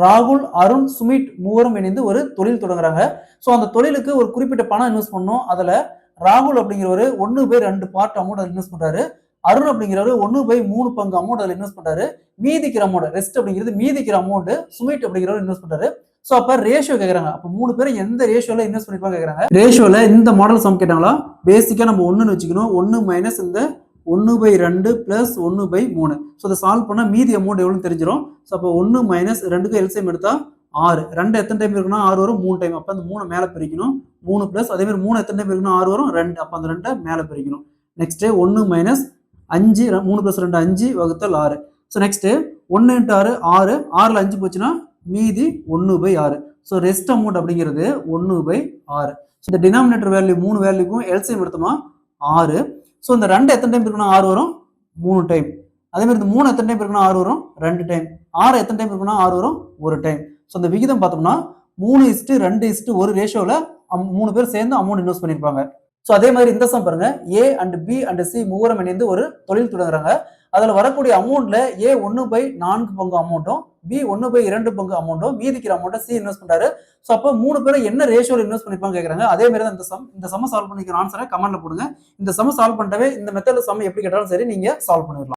ராகுல், அருண், சுமித் மூவரும் இணைந்து ஒரு தொழில் தொடங்குறாங்க. ஸோ அந்த தொழிலுக்கு ஒரு குறிப்பிட்ட பணம் இன்வெஸ்ட் பண்ணணும். அதுல ராகுல் அப்படிங்கிறவரு 1/2 பார்ட் அமௌண்ட் அதில் இன்வெஸ்ட் பண்றாரு. அருண் அப்படிங்கிறவரு 1/3 பங்கு அமௌண்ட் அதில் இன்வெஸ்ட் பண்றாரு. மீதிக்கிற அமௌண்ட் ரெஸ்ட் அப்படிங்கிறது மீதிக்கிற அமௌண்ட் சுமித் அப்படிங்கிறவர் இன்வெஸ்ட் பண்றாரு. ஸோ அப்ப ரேஷியோ கேட்கறாங்க. அப்ப 3 பேரும் எந்த ரேஷியோல இன்வெஸ்ட் பண்ணிருப்பாங்க கேட்கறாங்க. ரேஷியோல இந்த மாடல் சம் கேட்டாங்களா, பேசிக்கா நம்ம 1ன்னு வச்சுக்கணும். 1 மைனஸ் இந்த 1/2 பிளஸ் 1/3. ஸோ அதை சால்வ் பண்ணா மீதி அமௌண்ட் எவ்வளோன்னு தெரிஞ்சிடும். ஸோ அப்போ 1 மைனஸ் 2க்கு எல்சிஎம் எடுத்தா 6. 2 எத்தனை டைம் இருக்குன்னா 6 வரும், 3 டைம். அப்போ அந்த 3 மேலே பிரிக்கணும். 3 பிளஸ் அதே மாதிரி 3 எத்தனை டைம் இருக்குன்னா 6 வரும், 2. அப்போ அந்த 2 மேலே பிரிக்கணும். நெக்ஸ்ட் 1 மைனஸ் 5, 3 பிளஸ் 2 5 வகுத்தல் 6. ஸோ நெக்ஸ்ட் 1 இன்ட்டு 6 6, 6ல் 5 போச்சுன்னா மீதி 1/6. ஸோ ரெஸ்ட் அமௌண்ட் அப்படிங்கிறது 1/6. ஸோ இந்த டினாமினேட்டர் வேல்யூ 3 வேல்யூக்கும் எல்சிஎம் எடுத்தோமா 6. ஸோ இந்த 2 எத்தனை டைம் இருக்குன்னா 6 வரும், 3 டைம். அதே மாதிரி இந்த 3 எத்தனை டைம் இருக்குன்னா 6 வரும், 2 டைம். 6 எத்தனை டைம் இருக்குன்னா 6 வரும், 1 டைம். ஸோ இந்த விகிதம் பார்த்தோம்னா 3:2:1 ரேஷியோவில் 3 பேர் சேர்ந்து அமௌண்ட் இன்வெஸ்ட் பண்ணியிருப்பாங்க. ஸோ அதே மாதிரி இந்த சம் பாருங்க, A and B and C மூவரும் இணைந்து ஒரு தொழில் தொடங்குறாங்க. அதில் வரக்கூடிய அமௌண்ட்ல ஏ 1/4 பங்கு அமௌண்ட்டும் பி 1/2 பங்கு அமௌண்ட்டும் மீதிக்கிற அமௌண்ட்டை சி இன்வெஸ்ட் பண்றாரு. ஸோ அப்போ 3 பேரும் என்ன ரேஷியோல இன்வெஸ்ட் பண்ணிருப்பாங்க கேட்கறாங்க. அதே மாதிரி தான் இந்த சம் சால்வ் பண்ணிக்கிற ஆன்சரை கமெண்ட்ல போடுங்க. இந்த சம் சால்வ் பண்ணிட்டவே இந்த மெத்தட்ல சம் எப்படி கேட்டாலும் சரி நீங்க சால்வ் பண்ணிடலாம்.